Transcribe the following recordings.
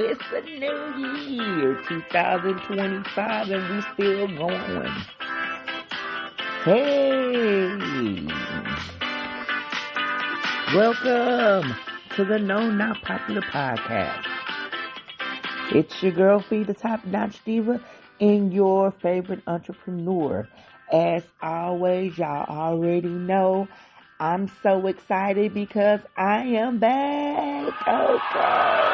It's a new year, 2025, and we still going. Hey, welcome to the No Not Popular Podcast. It's your girl, Fee, the top-notch diva, and your favorite entrepreneur. As always, y'all already know, I'm so excited because I am back. Okay.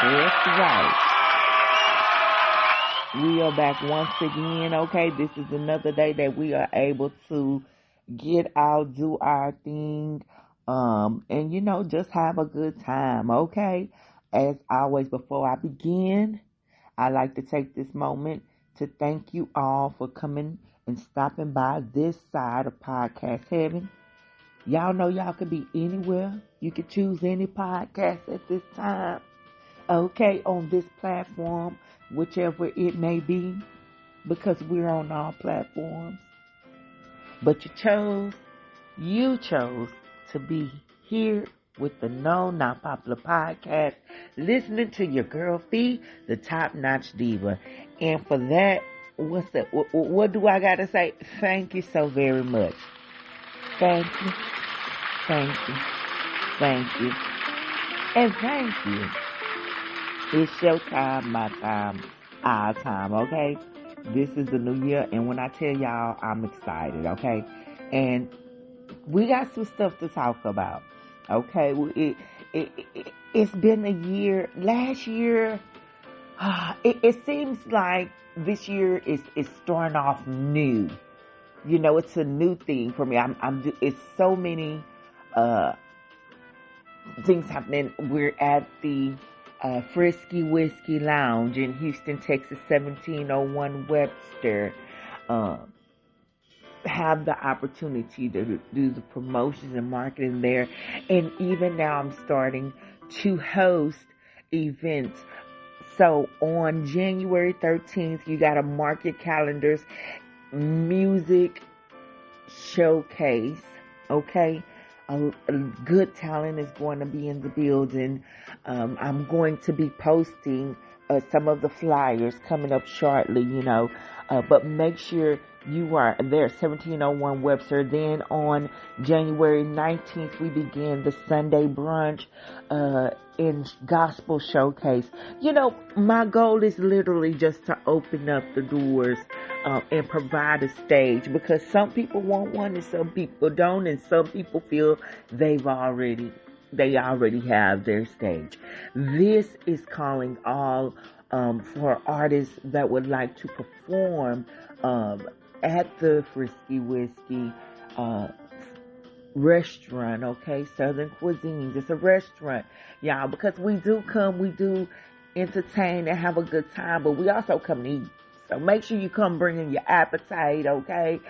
That's right. We are back once again. Okay, this is another day that we are able to get out, do our thing, and just have a good time. Okay. As always, before I begin, I like to take this moment to thank you all for coming and stopping by this side of podcast heaven. Y'all know y'all could be anywhere. You could choose any podcast at this time. Okay, on this platform, whichever it may be, because we're on all platforms. But you chose to be here with the No Not Popular Podcast, listening to your girl Fee, the top-notch diva. And for that, what do I gotta say? Thank you so very much. Thank you, thank you, thank you, and thank you. It's your time, my time, our time, okay? This is the new year, and when I tell y'all, I'm excited, okay? And we got some stuff to talk about, okay? It's been a year. Last year, it seems like this year is starting off new. It's a new thing for me. It's so many things happening. We're at the Frisky Whiskey Lounge in Houston, Texas, 1701 Webster. Have the opportunity to do the promotions and marketing there. And even now I'm starting to host events. So on January 13th, you got to mark your calendars. Music showcase, okay? A good talent is going to be in the building. I'm going to be posting some of the flyers coming up shortly, but make sure you are there, 1701 Webster. Then on January 19th, we begin the Sunday brunch in Gospel Showcase. My goal is literally just to open up the doors and provide a stage, because some people want one and some people don't, and some people feel they already have their stage. This is calling all for artists that would like to perform at the Frisky Whiskey restaurant, okay? Southern Cuisine. It's a restaurant, y'all, because we do entertain and have a good time, but we also come to eat. So make sure you come bringing your appetite, okay?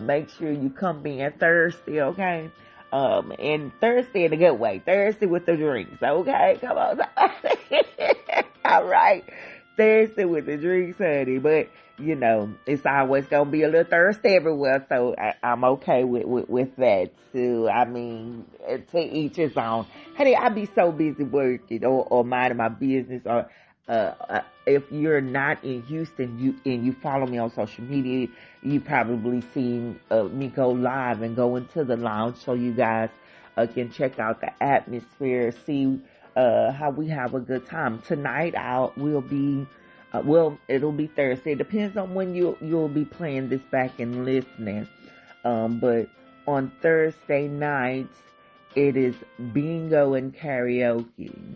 Make sure you come being thirsty, okay? And thirsty in a good way. Thirsty with the drinks, okay? Come on. All right. Thirsty with the drinks, honey. But, it's always going to be a little thirsty everywhere. So I'm okay with that, too. I mean, to each his own. Honey, I be so busy working or minding my business, or if you're not in Houston, you follow me on social media, you probably seen me go live and go into the lounge, so you guys can check out the atmosphere, see how we have a good time. Tonight will be it'll be Thursday. It depends on when you'll be playing this back and listening. But on Thursday nights, it is bingo and karaoke.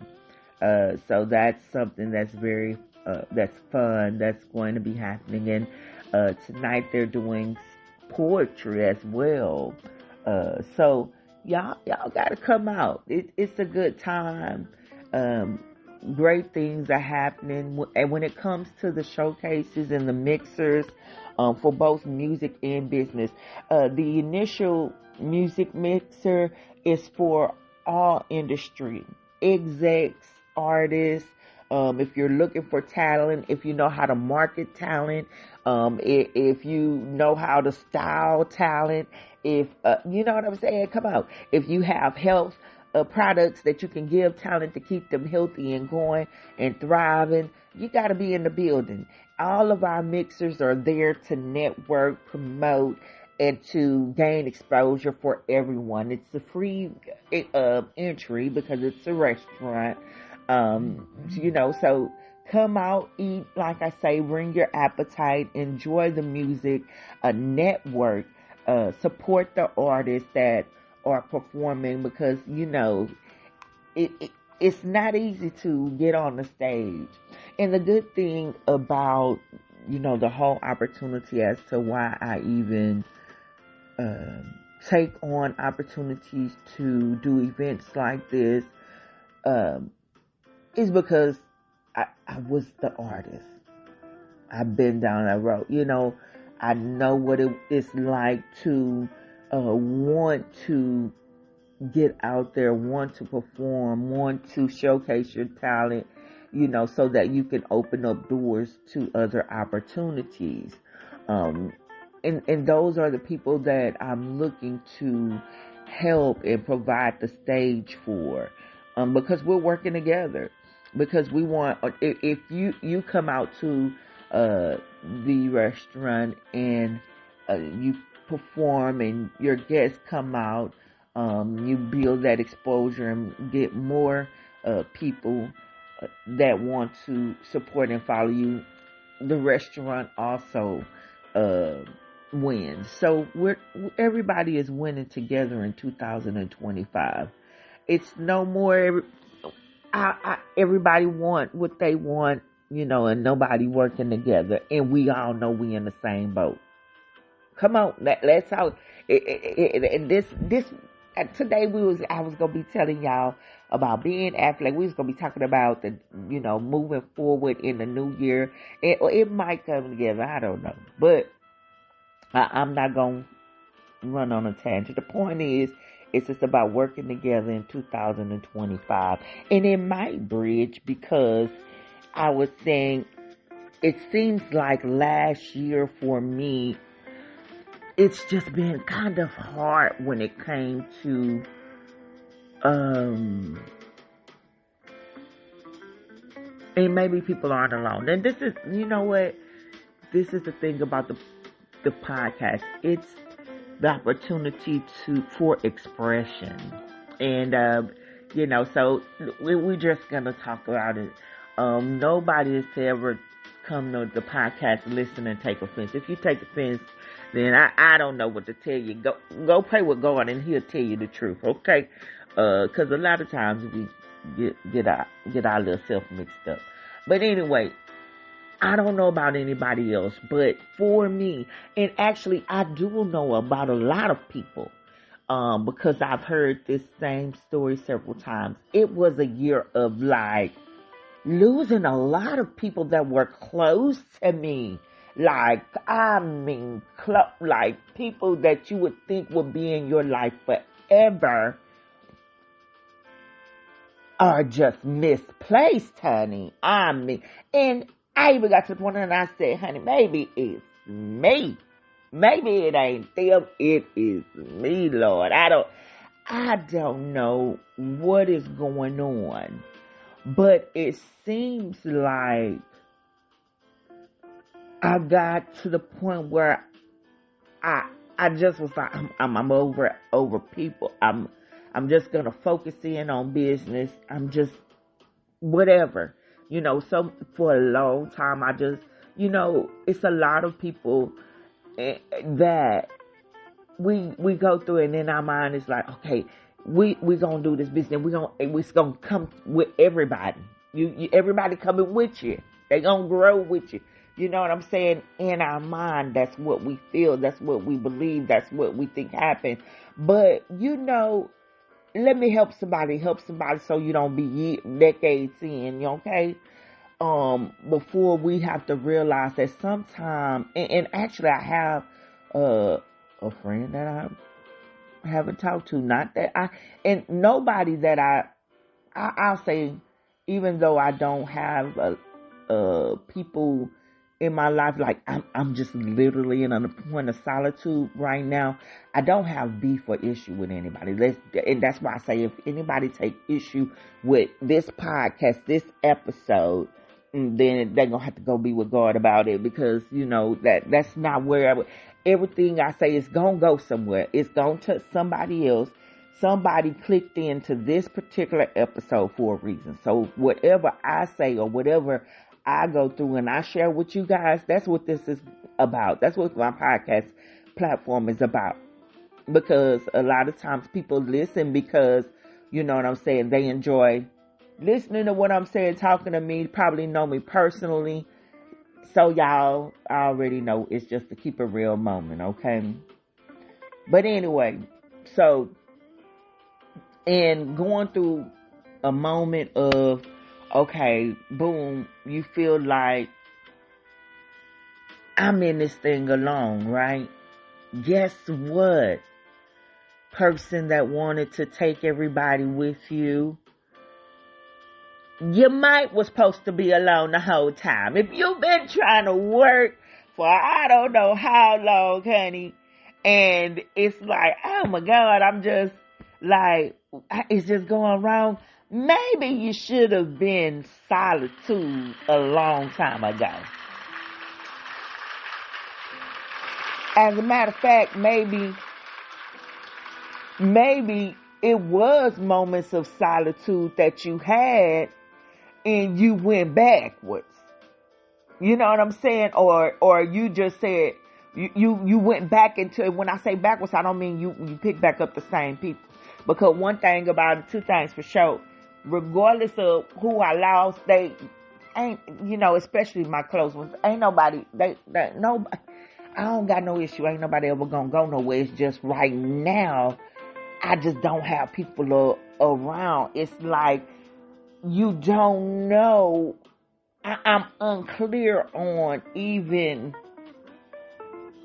So that's something that's very, that's fun. That's going to be happening. And, tonight they're doing poetry as well. So y'all gotta come out. It's a good time. Great things are happening. And when it comes to the showcases and the mixers, for both music and business, the initial music mixer is for all industry, execs, artists, if you're looking for talent, if you know how to market talent, if you know how to style talent, if, you know what I'm saying? Come on. If you have health, products that you can give talent to keep them healthy and going and thriving, you got to be in the building. All of our mixers are there to network, promote, and to gain exposure for everyone. It's a free entry because it's a restaurant. So come out, eat, like I say, bring your appetite, enjoy the music, network, support the artists that are performing, because, it's not easy to get on the stage. And the good thing about, the whole opportunity as to why I even take on opportunities to do events like this is because I was the artist. I've been down that road. I know what it's like to want to get out there, want to perform, want to showcase your talent, so that you can open up doors to other opportunities. And those are the people that I'm looking to help and provide the stage for, because we're working together. Because we want, if you come out to the restaurant and you perform and your guests come out, you build that exposure and get more people that want to support and follow you. The restaurant also wins. So everybody is winning together in 2025. It's no more. Everybody want what they want, and nobody working together. And we all know we in the same boat. Come on, let's talk. Today I was gonna be telling y'all about being Afleck. We was gonna be talking about the, moving forward in the new year. It might come together. I don't know, but I'm not gonna run on a tangent. The point is, it's just about working together in 2025. And it might bridge, because I was saying, it seems like last year for me, it's just been kind of hard when it came to, and maybe people aren't alone. And this is, this is the thing about the podcast. It's the opportunity for expression. And, so we're just going to talk about it. Nobody has ever come to the podcast, listen, and take offense. If you take offense, then I don't know what to tell you. Go pray with God and he'll tell you the truth, okay? Cause a lot of times we get our little self mixed up. But anyway, I don't know about anybody else, but for me, and actually I do know about a lot of people, because I've heard this same story several times. It was a year of losing a lot of people that were close to me. Like people that you would think would be in your life forever are just misplaced, honey. And I even got to the point and I said, honey, maybe it's me. Maybe it ain't them. It is me, Lord. I don't know what is going on, but it seems like I got to the point where I just was like, I'm over people. I'm just gonna focus in on business. I'm just whatever. So for a long time, I just, it's a lot of people that we go through, and in our mind it's like, okay, we gonna do this business. It's gonna come with everybody. Everybody coming with you. They gonna grow with you. You know what I'm saying? In our mind, that's what we feel. That's what we believe. That's what we think happened. But, let me help somebody so you don't be decades in, okay? Before we have to realize that sometime, and actually I have a friend that I haven't talked to, and nobody that I'll say, even though I don't have people in my life, like I'm just literally in a point of solitude right now. I don't have beef or issue with anybody. And that's why I say if anybody take issue with this podcast, this episode, then they're gonna have to go be with God about it, because that's not where everything I say is gonna go somewhere. It's gonna touch somebody else. Somebody clicked into this particular episode for a reason. So whatever I say or whatever I go through and I share with you guys, that's what this is about. That's what my podcast platform is about. Because a lot of times people listen because, you know what I'm saying, they enjoy listening to what I'm saying, talking to me, probably know me personally. So y'all already know it's just to keep a real moment, okay? But anyway, so, and going through a moment of, okay, boom, you feel like I'm in this thing alone, right? Guess what? Person that wanted to take everybody with you, you might was supposed to be alone the whole time. If you've been trying to work for I don't know how long, honey, and it's like, oh my God, I'm just like, it's just going wrong. Maybe you should have been solitude a long time ago. As a matter of fact, maybe it was moments of solitude that you had and you went backwards. You know what I'm saying? Or you just said, you went back into, when I say backwards, I don't mean you pick back up the same people. Because one thing about it, two things for sure, regardless of who I lost, they ain't, especially my close ones, ain't nobody, nobody, I don't got no issue. Ain't nobody ever gonna go nowhere. It's just right now, I just don't have people around. It's like, you don't know. I'm unclear on even,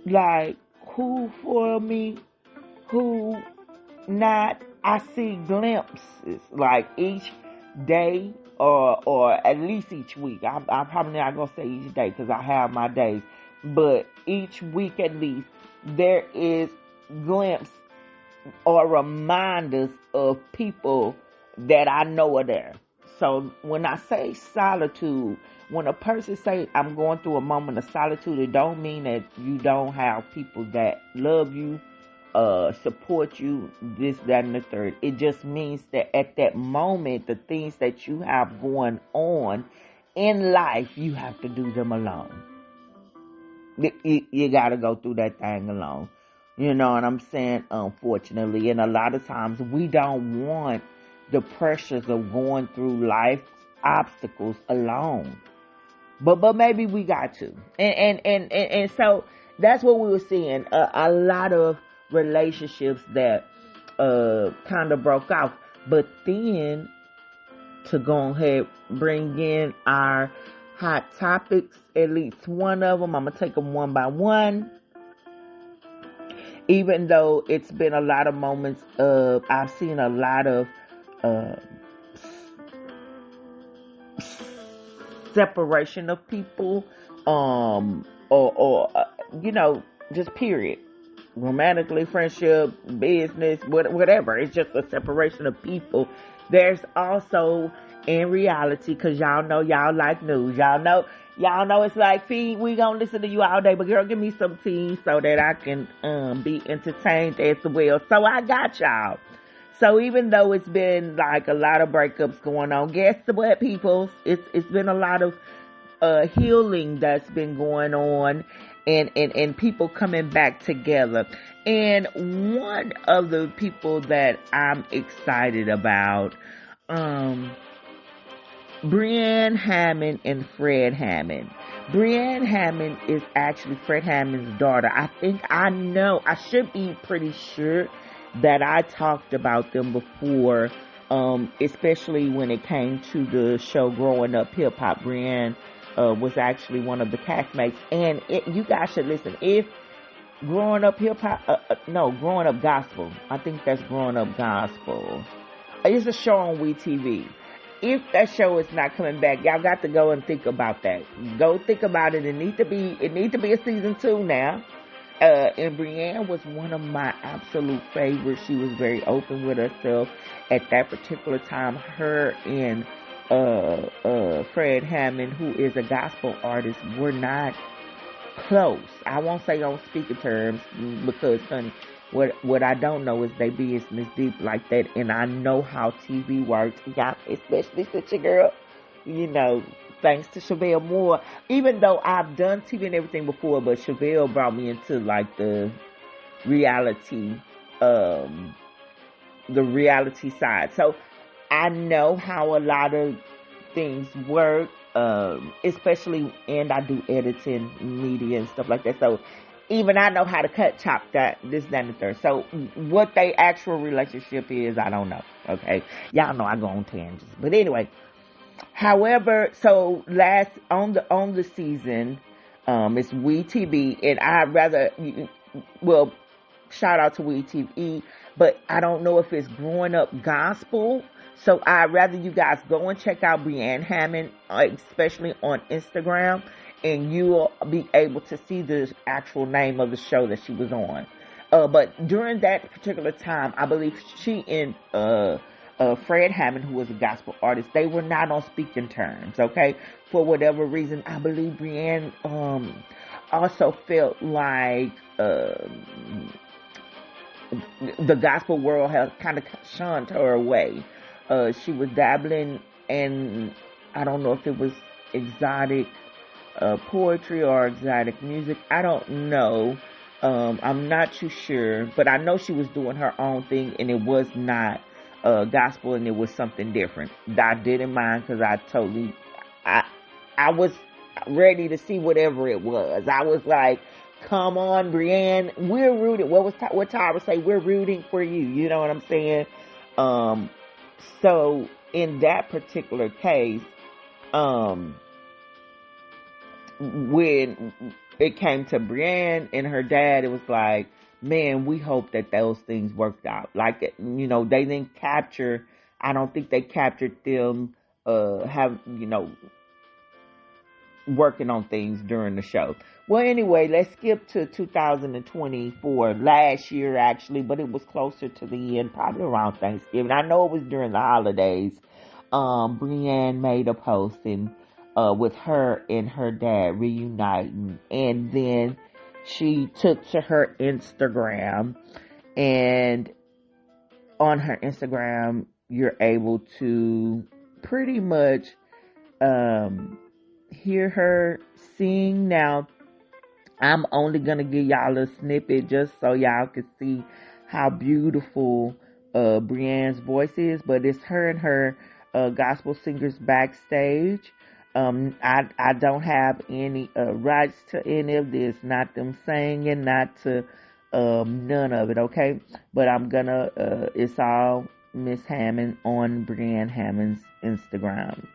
like, who for me, who not. I see glimpses, like, each day or at least each week. I'm probably not going to say each day because I have my days. But each week at least, there is glimpses or reminders of people that I know are there. So when I say solitude, when a person say I'm going through a moment of solitude, it don't mean that you don't have people that love you, support you, this, that, and the third. It just means that at that moment, the things that you have going on in life, you have to do them alone. You got to go through that thing alone. You know what I'm saying? Unfortunately. And a lot of times we don't want the pressures of going through life obstacles alone. But maybe we got to. And so that's what we were seeing. A lot of relationships that kind of broke off. But then to go ahead, bring in our hot topics, at least one of them. I'm going to take them one by one. Even though it's been a lot of moments of, I've seen a lot of separation of people, just period. Romantically, friendship, business, whatever. It's just a separation of people. There's also, in reality, because y'all know y'all like news. Y'all know it's like, Fee, we gonna listen to you all day, but girl, give me some tea so that I can be entertained as well. So I got y'all. So even though it's been like a lot of breakups going on, guess what, people? It's been a lot of healing that's been going on, and people coming back together. And one of the people that I'm excited about, Breann Hammond and Fred Hammond. Breann Hammond is actually Fred Hammond's daughter. I should be pretty sure that I talked about them before, especially when it came to the show Growing Up Hip Hop. Breann was actually one of the castmates, and you guys should listen. If Growing Up Hip Hop, Growing Up Gospel. I think that's Growing Up Gospel. It's a show on WeTV. if that show is not coming back, y'all got to go and think about that. Go think about it. It need to be a season 2 now. And Breann was one of my absolute favorites. She was very open with herself at that particular time. Her and Fred Hammond, who is a gospel artist, were not close. I won't say on speaking terms because, honey, what I don't know is they business deep like that, and I know how TV works. Y'all, especially since your girl, thanks to Chevelle Moore. Even though I've done TV and everything before, but Chevelle brought me into like the reality side. So I know how a lot of things work, especially, and I do editing, media and stuff like that. So even I know how to chop that, this, that, and the third. So what their actual relationship is, I don't know. Okay. Y'all know I go on tangents. But anyway, however, so last on the season, it's WeTV, and I'd rather, shout out to WeTV, but I don't know if it's growing up gospel. So I'd rather you guys go and check out Breann Hammond, especially on Instagram, and you'll be able to see the actual name of the show that she was on. But during that particular time, I believe she and Fred Hammond, who was a gospel artist, they were not on speaking terms, okay? For whatever reason, I believe Breann also felt like the gospel world has kind of shunned her away. She was dabbling in, I don't know if it was exotic poetry or exotic music. I don't know. I'm not too sure, but I know she was doing her own thing, and it was not gospel, and it was something different. I didn't mind because I was ready to see whatever it was. I was like, come on, Breann, we're rooting. What Tyra say? We're rooting for you. You know what I'm saying? So in that particular case, when it came to Breann and her dad, it was like, man, we hope that those things worked out. Like, they didn't capture, I don't think they captured them, working on things during the show. Well, anyway, let's skip to 2024, last year actually, but it was closer to the end, probably around Thanksgiving. I know it was during the holidays. Breann made a posting with her and her dad reuniting, and then she took to her Instagram, and on her Instagram, you're able to pretty much hear her sing. Now, I'm only gonna give y'all a snippet just so y'all can see how beautiful Breann's voice is, but it's her and her gospel singers backstage. I don't have any rights to any of this, not them singing, not to none of it, okay? But I'm gonna it's all Miss Hammond on Breann Hammond's Instagram.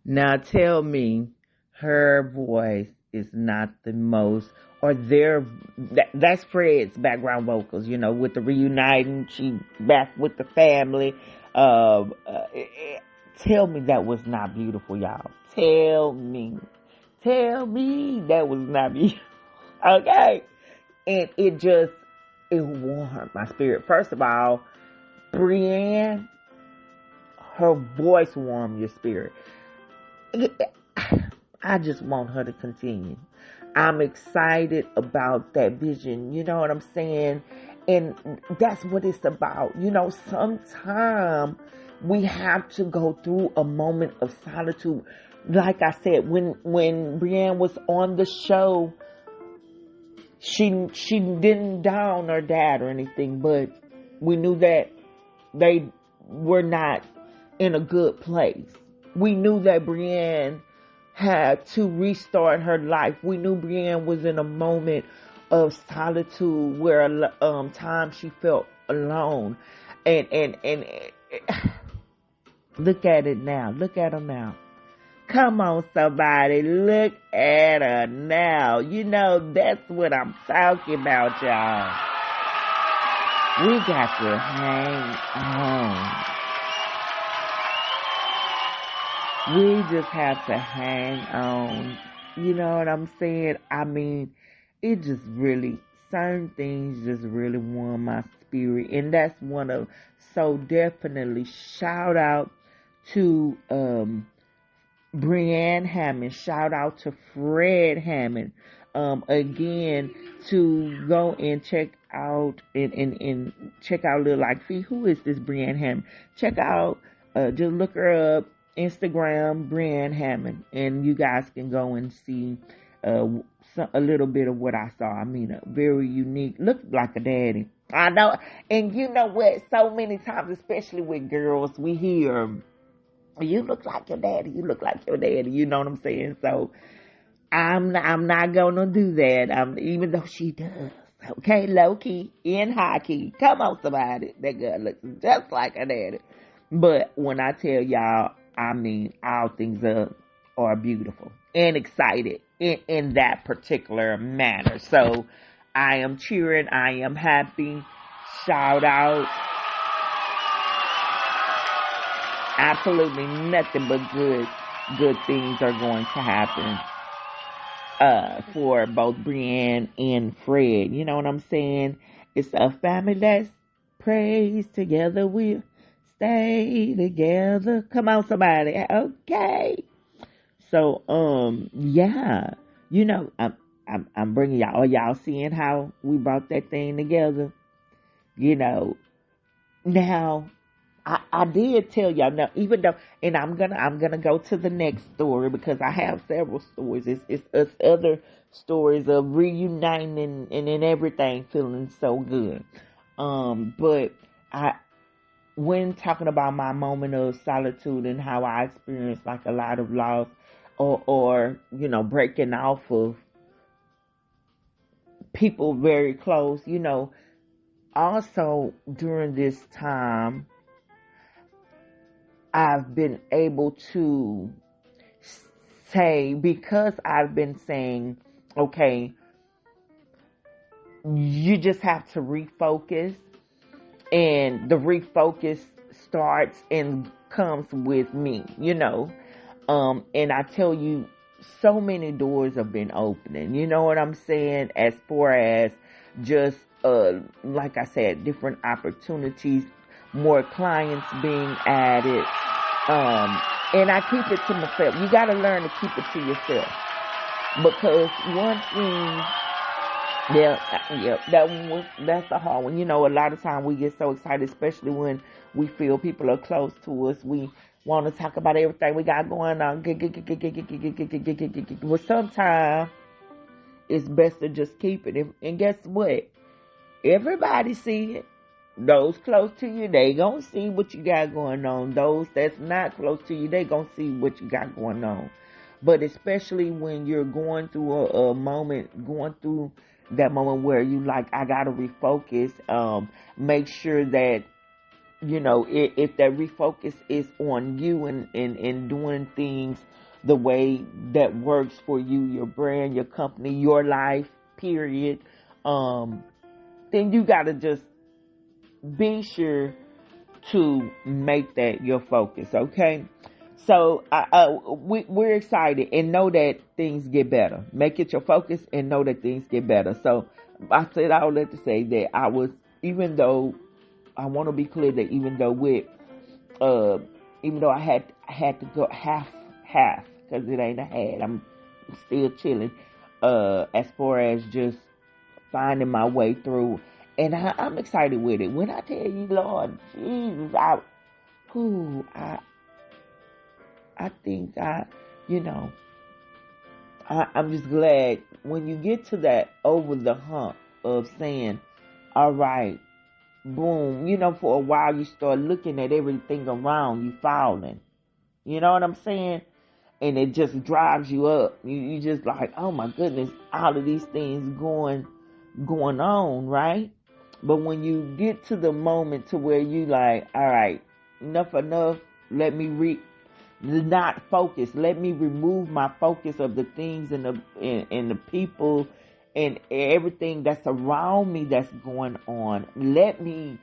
Now tell me her voice is not the most, or that's Fred's background vocals, with the reuniting, she back with the family. Tell me that was not beautiful, y'all. Tell me that was not beautiful. Okay? And it warmed my spirit. First of all, Breann, her voice warmed your spirit. I just want her to continue. I'm excited about that vision. You know what I'm saying? And that's what it's about. Sometimes we have to go through a moment of solitude. Like I said, when Breann was on the show, she didn't down her dad or anything, but we knew that they were not in a good place. We knew that Breann had to restart her life. We knew Breann was in a moment of solitude where times she felt alone. And look at it now. Look at her now. Come on, somebody. Look at her now. You know, that's what I'm talking about, y'all. We got to hang on. We just have to hang on. You know what I'm saying? I mean, it just really, certain things just really warm my spirit. And that's one of, so definitely shout out to Breann Hammond. Shout out to Fred Hammond. Again, to go and check out and check out Lil Like Fee. Who is this Breann Hammond? Check out, just look her up. Instagram, Breann Hammond, and you guys can go and see a little bit of what I saw. I mean, a very unique, looked like a daddy. I know, and you know what? So many times, especially with girls, we hear, "You look like your daddy. You look like your daddy." You know what I'm saying? So I'm not gonna do that. Even though she does. Okay, low key and high key. Come on, somebody. That girl looks just like her daddy. But when I tell y'all, I mean, all things are beautiful and excited in that particular manner. So I am cheering. I am happy. Shout out. Absolutely nothing but good things are going to happen for both Breann and Fred. You know what I'm saying? It's a family that prays together. We'll stay together. Come on, somebody. Okay. So, yeah. You know, I'm bringing y'all. Are y'all seeing how we brought that thing together? You know, now I did tell y'all now, even though, and I'm gonna go to the next story because I have several stories. It's other stories of reuniting and everything, feeling so good. But when talking about my moment of solitude and how I experienced like a lot of loss or you know, breaking off of people very close, you know, also during this time, I've been able to say, because I've been saying, okay, you just have to refocus, and the refocus starts and comes with me, you know. And I tell you, so many doors have been opening, you know what I'm saying, as far as just, like I said, different opportunities, more clients being added, and I keep it to myself. You got to learn to keep it to yourself, because one thing, that's the hard one. You know, a lot of time we get so excited, especially when we feel people are close to us. We want to talk about everything we got going on. Well, sometimes it's best to just keep it. And guess what? Everybody see it. Those close to you, they gonna see what you got going on. Those that's not close to you, they gonna see what you got going on. But especially when you're going through a moment, going through that moment where you like, I gotta refocus. Make sure that, you know, if that refocus is on you and doing things the way that works for you, your brand, your company, your life, period, then you gotta just be sure to make that your focus, okay? So we're excited and know that things get better. Make it your focus and know that things get better. So I said I would like to say that I was, even though I want to be clear that even though I had to go half because it ain't a had. I'm still chilling. As far as just finding my way through. And I'm excited with it. When I tell you, Lord Jesus, I think I'm just glad when you get to that over the hump of saying, all right, boom, you know, for a while you start looking at everything around you falling. You know what I'm saying? And it just drives you up. You just like, oh my goodness, all of these things going on, right? But when you get to the moment to where you like, all right, enough, let me not focus. Let me remove my focus of the things and the people and everything that's around me that's going on. Let me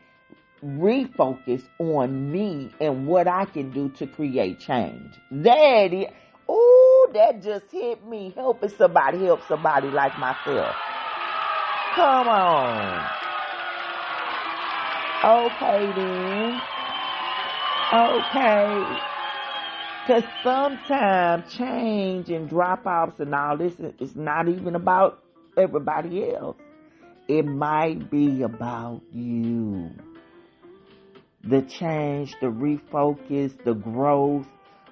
refocus on me and what I can do to create change. That is, ooh, that just hit me. Help somebody like myself. Come on. Okay then. Okay. Because sometimes change and drop-offs and all this is not even about everybody else. It might be about you. The change, the refocus, the growth,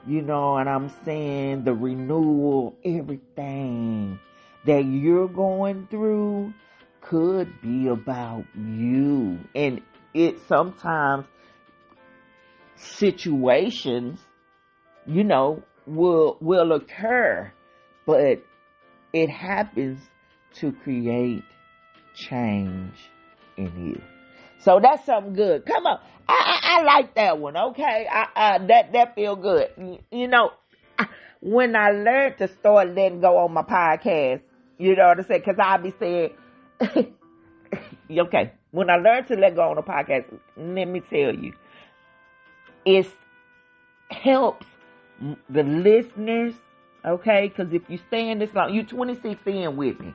you know what I'm saying, the renewal, everything that you're going through could be about you. And it sometimes situations, you know, will occur, but it happens to create change in you. So that's something good. Come on. I like that one. Okay. That feel good. You know, when I learned to start letting go on my podcast, you know what I'm saying? Cause I'll be saying, okay, when I learned to let go on the podcast, let me tell you, it helps the listeners, okay? Because if you stay in this long, you 26 in with me.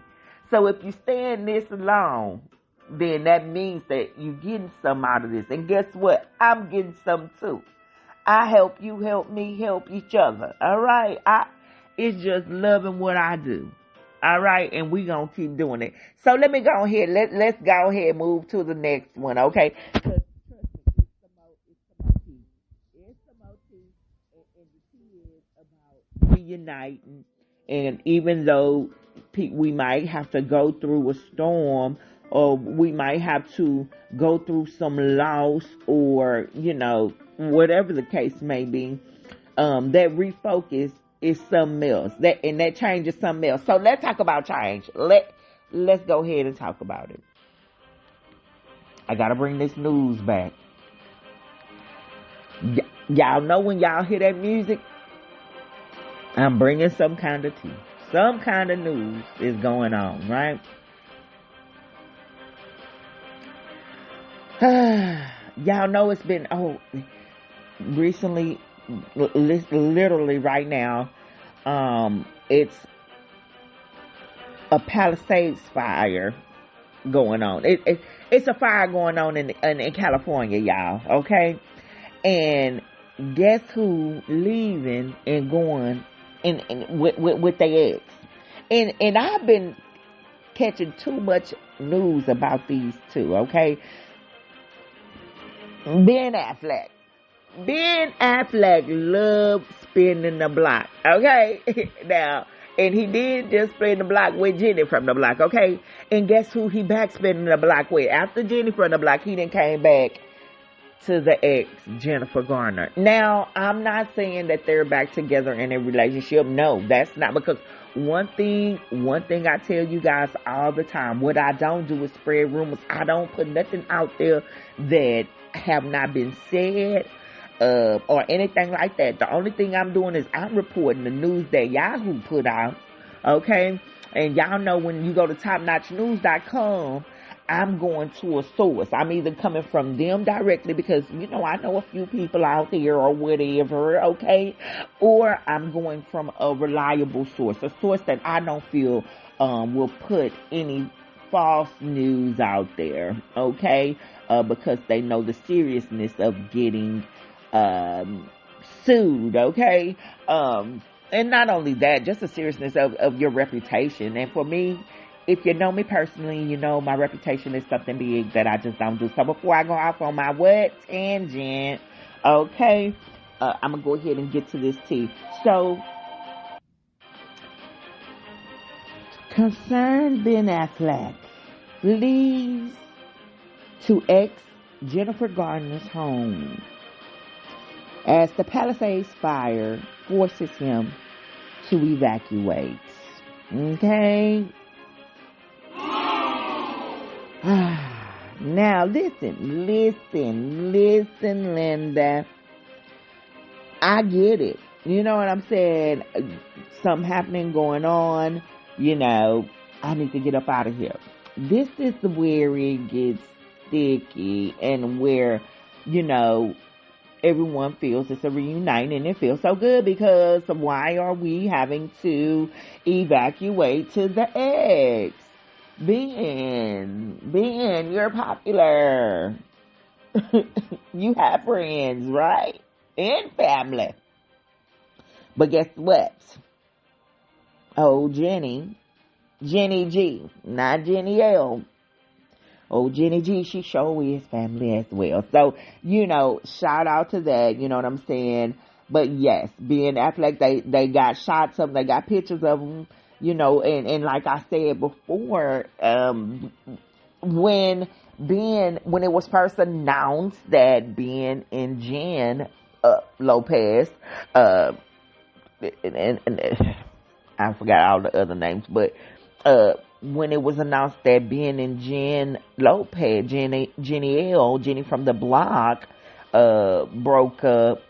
So if you stay in this long, then that means that you're getting some out of this. And guess what? I'm getting some too. I help you, help me, help each other. All right? It's just loving what I do. All right? And we're going to keep doing it. So let me go ahead. Let's go ahead and move to the next one, okay? Because it's some more tea. And the tea is about reuniting. And even though we might have to go through a storm, or we might have to go through some loss, or, you know, whatever the case may be, that refocus is something else. That change is something else. So let's talk about change. Let's go ahead and talk about it. I gotta bring this news back. Y'all know when y'all hear that music, I'm bringing some kind of tea. Some kind of news is going on, right? Y'all know it's been, recently, literally right now, it's a Palisades fire going on. It's a fire going on in California, y'all, okay? And guess who leaving and going with their ex? And I've been catching too much news about these two, okay? Ben Afleck. Ben Affleck loves spinning the block, okay? Now, and he did just spin the block with Jenny from the block, okay? And guess who he back spinning the block with? After Jenny from the block, he then came back to the ex, Jennifer Garner. Now, I'm not saying that they're back together in a relationship. No, that's not, because one thing I tell you guys all the time, what I don't do is spread rumors. I don't put nothing out there that have not been said, or anything like that. The only thing I'm doing is I'm reporting the news that Yahoo put out, okay? And y'all know when you go to topnotchnews.com, I'm going to a source. I'm either coming from them directly, because, you know, I know a few people out there or whatever, okay? Or I'm going from a reliable source, a source that I don't feel will put any false news out there, okay? Because they know the seriousness of getting sued, okay? And not only that, just the seriousness of your reputation. And for me, if you know me personally, you know my reputation is something big that I just don't do. So before I go off on my tangent, okay, I'm going to go ahead and get to this tea. So, concerned Ben Affleck flees to ex Jennifer Garner's home. as the Palisades fire forces him to evacuate. Okay? Now, listen, Linda. I get it. You know what I'm saying? Something happening going on. You know, I need to get up out of here. This is where it gets sticky and where, you know, everyone feels it's a reunite, and it feels so good because why are we having to evacuate to the eggs? Breann, you're popular. You have friends, right? And family. But guess what? Oh, Jenny G, not Jenny L. Oh, Jenny G, she sure is family as well. So, you know, shout out to that, you know what I'm saying? But yes, being Afleck, they got shots of them, they got pictures of them, you know, and like I said before, when it was first announced that Breann and Jen, Lopez, and I forgot all the other names, but, when it was announced that Breann and Jen Lopez, Jenny from the block, broke up,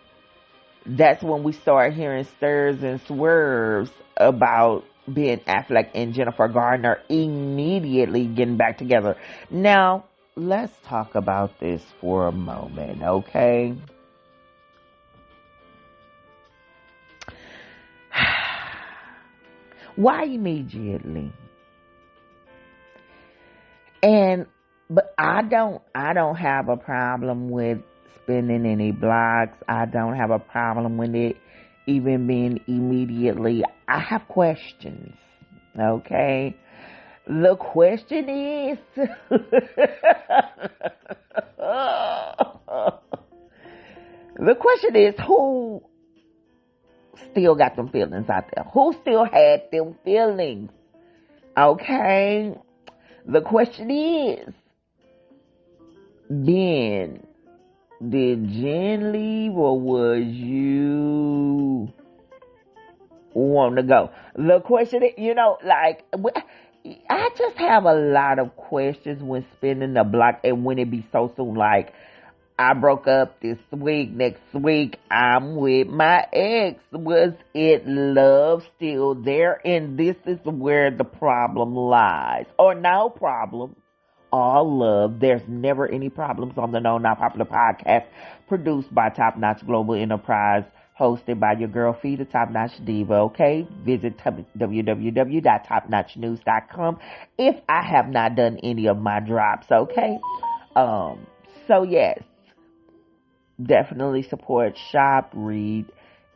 that's when we started hearing stirs and swerves about Ben Affleck and Jennifer Garner immediately getting back together. Now, let's talk about this for a moment, okay? Why immediately? But I don't have a problem with spending any blocks. I don't have a problem with it even being immediately. I have questions. Okay? The question is who still got them feelings out there? Who still had them feelings? Okay? The question is, Ben, did Jen leave or was you want to go? The question is, you know, like, I just have a lot of questions when spinning the block and when it be so soon. Like, I broke up this week, next week I'm with my ex. Was it love still there? And this is where the problem lies. Or no problem. All love. There's never any problems on the No Not Popular podcast, produced by Top Notch Global Enterprise, hosted by your girl Fee, the Top Notch Diva. Okay, visit www.topnotchnews.com if I have not done any of my drops. Okay, so yes, definitely support, shop, read,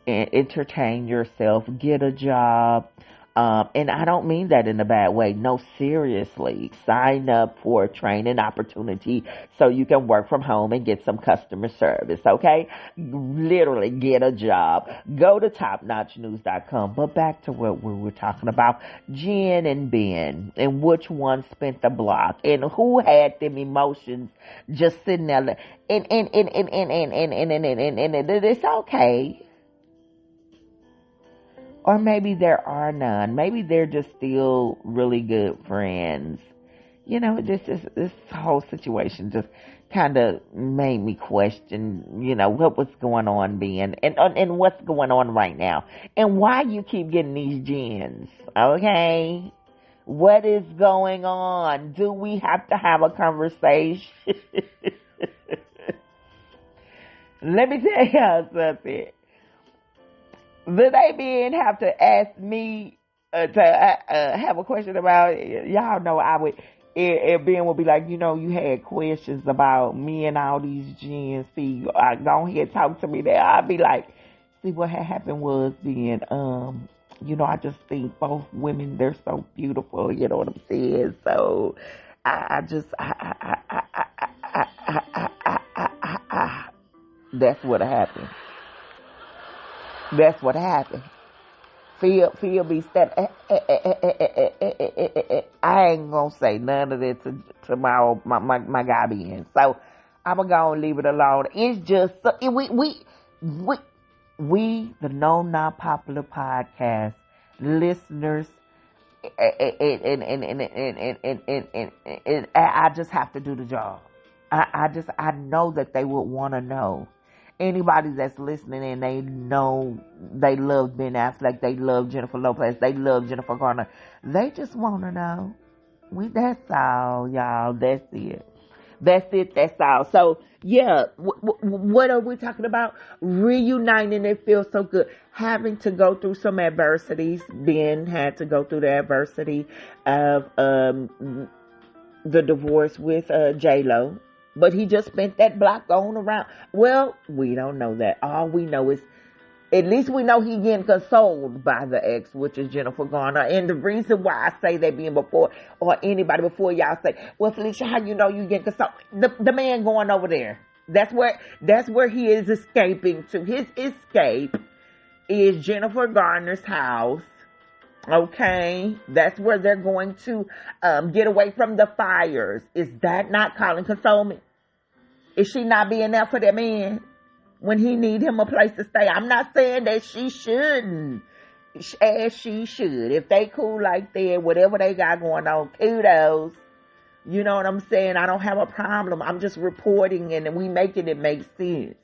and entertain yourself. Get a job. And I don't mean that in a bad way. No, seriously. Sign up for a training opportunity so you can work from home and get some customer service, okay? Literally, get a job. Go to topnotchnews.com. But back to what we were talking about. Jen and Ben. And which one spent the block. And who had them emotions just sitting there. And it's okay. Or maybe there are none. Maybe they're just still really good friends. You know, this whole situation just kind of made me question, you know, what was going on, Ben, and what's going on right now, and why you keep getting these gens. Okay, what is going on? Do we have to have a conversation? Let me tell y'all something. Do they Ben have to ask me to have a question about it? Y'all know I would. If Ben would be like, you know, you had questions about me and all these gens. See, go ahead, talk to me there. I'd be like, see, what had happened was Ben. You know, I just think both women, they're so beautiful. You know what I'm saying? So that's what happened. That's what happened. Phil be stepping. I ain't gonna say none of that to my guy Ben. So I'm gonna go and leave it alone. It's just we we the No Not Popular podcast listeners, and I just have to do the job. I know that they would want to know. Anybody that's listening and they know they love Ben Affleck, they love Jennifer Lopez, they love Jennifer Garner. They just want to know. That's all, y'all. That's it. That's all. So, yeah, what are we talking about? Reuniting. It feels so good. Having to go through some adversities. Ben had to go through the adversity of the divorce with J-Lo. But he just spent that block going around. Well, we don't know that. All we know is, at least we know he getting consoled by the ex, which is Jennifer Garner. And the reason why I say that being before, or anybody before y'all say, well, Philicia, how you know you getting consoled? The man going over there. That's where he is escaping to. His escape is Jennifer Garner's house. Okay, that's where they're going to get away from the fires. Is that not calling consolement? Is she not being there for that man when he need him a place to stay? I'm not saying that she shouldn't, as she should. If they cool like that, whatever they got going on, kudos. You know what I'm saying? I don't have a problem. I'm just reporting and we making it make sense.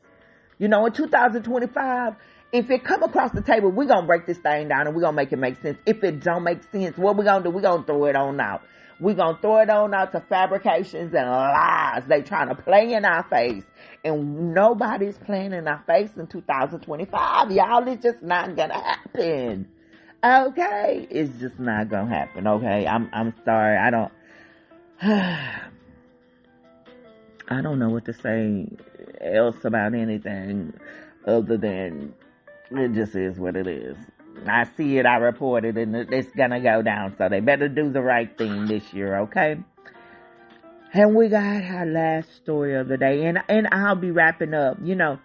You know, in 2025, if it come across the table, we're going to break this thing down and we're going to make it make sense. If it don't make sense, what we going to do? We're going to throw it on out. We're going to throw it on out to fabrications and lies. They trying to play in our face. And nobody's playing in our face in 2025. Y'all, it's just not going to happen. Okay? It's just not going to happen. Okay? I'm sorry. I don't know what to say else about anything other than it just is what it is. I see it, I report it, and it's gonna go down. So they better do the right thing this year, okay? And we got our last story of the day, and I'll be wrapping up. You know,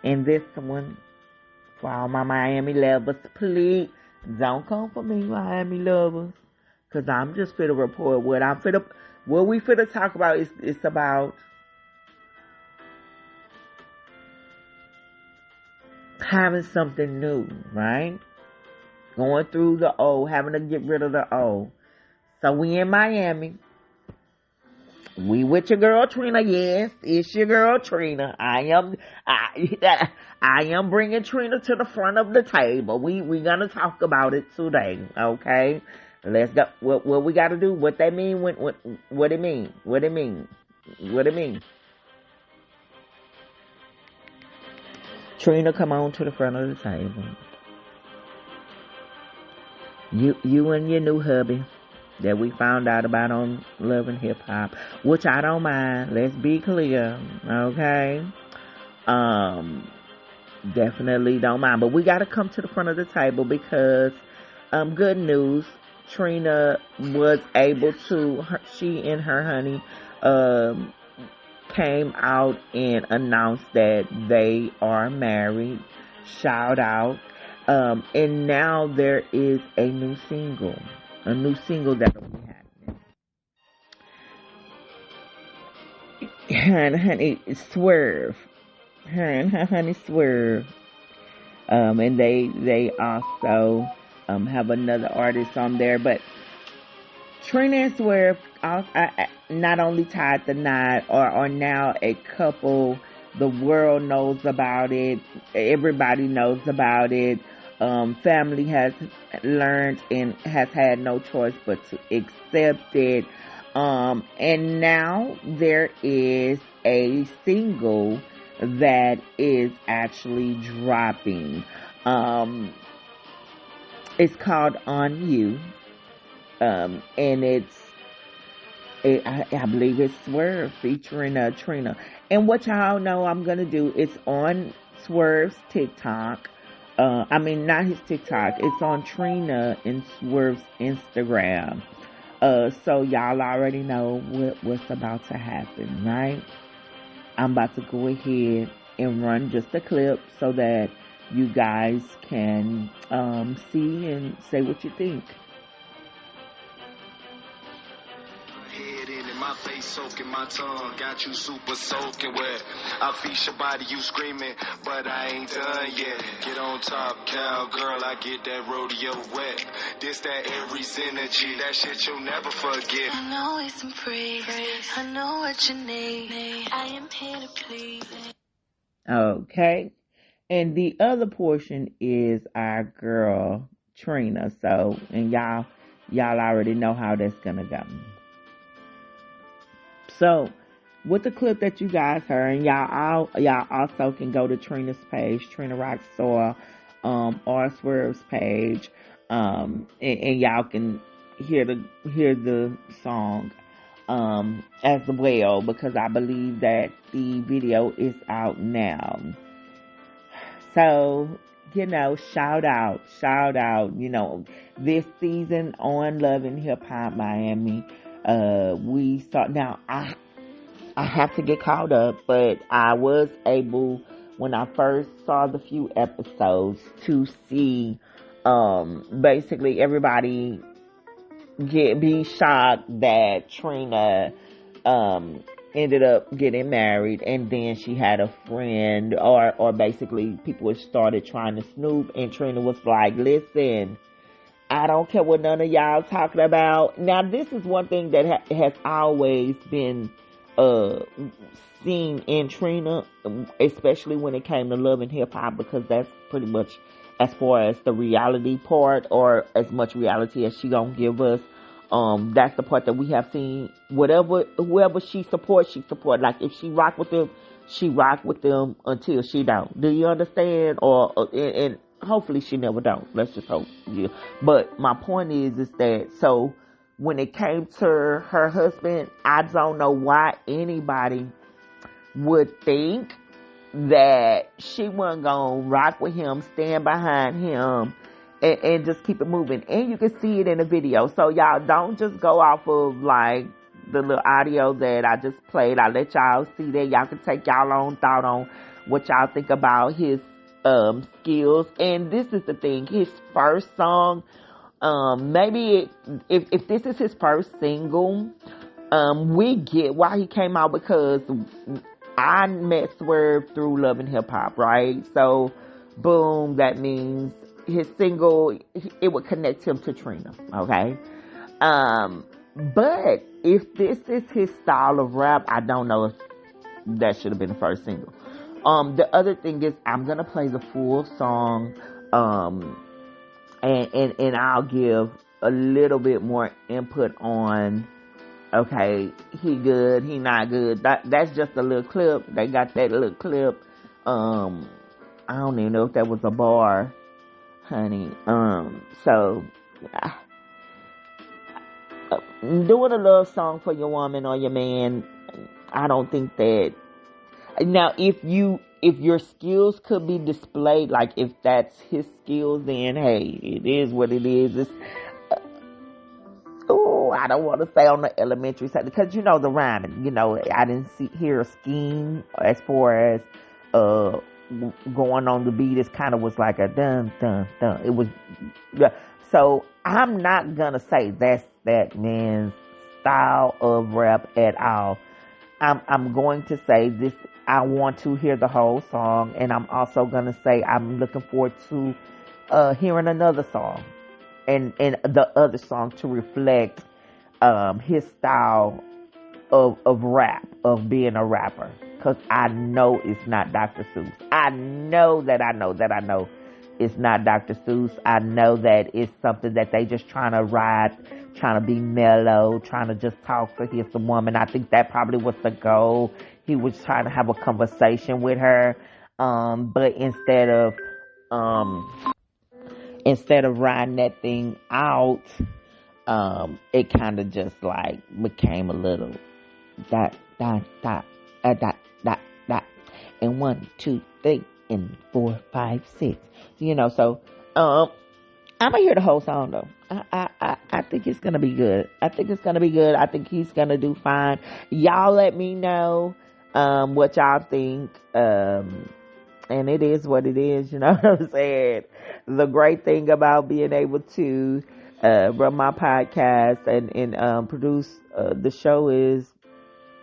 and this one for all my Miami lovers, please don't come for me, Miami lovers, cause I'm just finna report what we finna talk about. It's about having something new, right? Going through the old, having to get rid of the old. So we in Miami. We with your girl Trina. Yes, it's your girl Trina. I am bringing Trina to the front of the table. We gonna talk about it today, okay? Let's go. What we gotta do? What they mean? What it mean? What it mean? What it mean? Trina, come on to the front of the table. You and your new hubby that we found out about on Love and Hip Hop, which I don't mind. Let's be clear, okay? Definitely don't mind, but we got to come to the front of the table because, good news. Trina was able to. She and her honey, came out and announced that they are married. Shout out. And now there is a new single that'll be happening. Her and honey Swurv. Her and her honey Swurv. And they also have another artist on there, but Trina and Swurv not only tied the knot, are now a couple. The world knows about it. Everybody knows about it. Family has learned and has had no choice but to accept it. And now there is a single that is actually dropping. It's called On You. And I believe it's Swurv featuring Trina. And what y'all know I'm gonna do, it's on Swurv's TikTok. Not his TikTok. It's on Trina and Swurv's Instagram. So y'all already know what's about to happen, right? I'm about to go ahead and run just a clip so that you guys can see and say what you think. My face soaking my tongue, got you super soaking wet. I feast your body, you screaming, but I ain't done yet. Get on top, cowgirl, I get that rodeo wet. This that Aries energy, that shit you'll never forget. I know it's some praise, I know what you need. I am here to please. Okay. And the other portion is our girl Trina. So, and y'all already know how that's gonna go. So, with the clip that you guys heard, and y'all also can go to Trina's page, Trina Rockstar, or Swurv's page, and y'all can hear the song as well, because I believe that the video is out now. So, shout out, this season on Love and Hip Hop Miami, we saw, now I have to get caught up, but I was able, when I first saw the few episodes, to see, basically everybody be shocked that Trina, ended up getting married, and then she had a friend, or basically people started trying to snoop, and Trina was like, listen, I don't care what none of y'all talking about. Now, this is one thing that has always been seen in Trina, especially when it came to Love and Hip Hop, because that's pretty much as far as the reality part, or as much reality as she gonna give us. That's the part that we have seen. Whoever she support. Like, if she rock with them, she rock with them until she don't. Do you understand? And hopefully she never don't. Let's just hope. Yeah. But my point is that, so when it came to her husband, I don't know why anybody would think that she wasn't gonna rock with him, stand behind him, and just keep it moving. And you can see it in the video. So y'all don't just go off of like the little audio that I just played. I let y'all see that. Y'all can take y'all own thought on what y'all think about his skills. And this is the thing, his first song, maybe if this is his first single, we get why he came out, because I met Swurv through Love and Hip Hop, right? So boom, that means his single, it would connect him to Trina, okay? But if this is his style of rap, I don't know if that should have been the first single. The other thing is, I'm gonna play the full song, and I'll give a little bit more input on, okay, he good, he not good. That's just a little clip. They got that little clip. I don't even know if that was a bar, honey. So doing a love song for your woman or your man, I don't think that. Now, if your skills could be displayed, like if that's his skills, then hey, it is what it is. It's, I don't want to say on the elementary side, because the rhyming, I didn't hear a scheme as far as going on the beat. It kind of was like a dun dun dun. It was, so I'm not gonna say that's that man's style of rap at all. I'm going to say this. I want to hear the whole song, and I'm also gonna say I'm looking forward to hearing another song, and the other song to reflect his style of rap, of being a rapper. Because I know it's not Dr. Seuss. I know it's not Dr. Seuss. I know that it's something that they just trying to ride, trying to be mellow, trying to just talk to his woman. I think that probably was the goal. He was trying to have a conversation with her. But instead of riding that thing out, it kind of just like became a little dot, dot, dot, dot, dot, dot, and 1, 2, 3, and 4, 5, 6. So I'm gonna hear the whole song though. I think it's gonna be good. I think he's gonna do fine. Y'all let me know what y'all think. And it is what it is, you know what I'm saying? The great thing about being able to run my podcast and produce the show is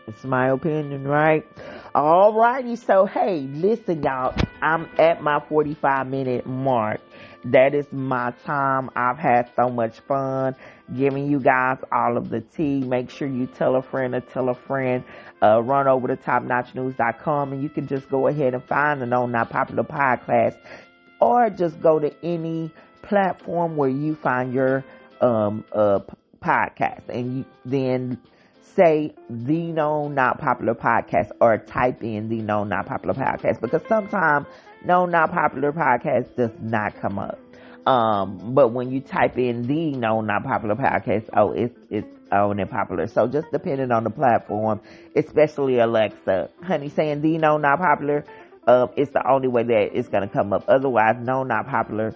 It's my opinion, right? Alrighty, so hey, listen y'all, I'm at my 45-minute mark. That is my time. I've had so much fun giving you guys all of the tea. Make sure you tell a friend or tell a friend. Run over to topnotchnews.com and you can just go ahead and find the No Not Popular podcast, or just go to any platform where you find your podcast, and you then say the No Not Popular podcast, or type in the No Not Popular podcast, because sometimes No Not Popular podcast does not come up. But when you type in the No Not Popular podcast, it's on and popular. So just depending on the platform, especially Alexa, honey, saying the No Not Popular, it's the only way that it's gonna come up. Otherwise, No Not Popular,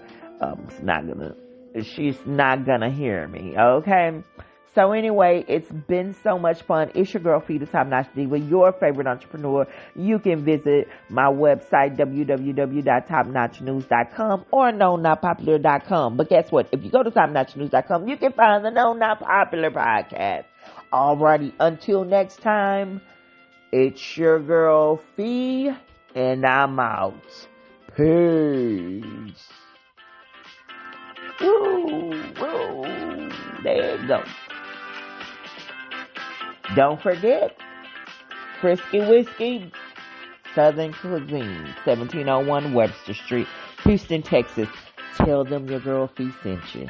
she's not gonna hear me. Okay. So anyway, it's been so much fun. It's your girl, Fee, the Top Notch Diva, your favorite entrepreneur. You can visit my website, www.topnotchnews.com, or nonotpopular.com. But guess what? If you go to topnotchnews.com, you can find the No Not Popular podcast. Alrighty, until next time, it's your girl, Fee, and I'm out. Peace. Woo, woo. There you go. Don't forget, Frisky Whiskey, Southern Cuisine, 1701 Webster Street, Houston, Texas. Tell them your girl Fee sent you.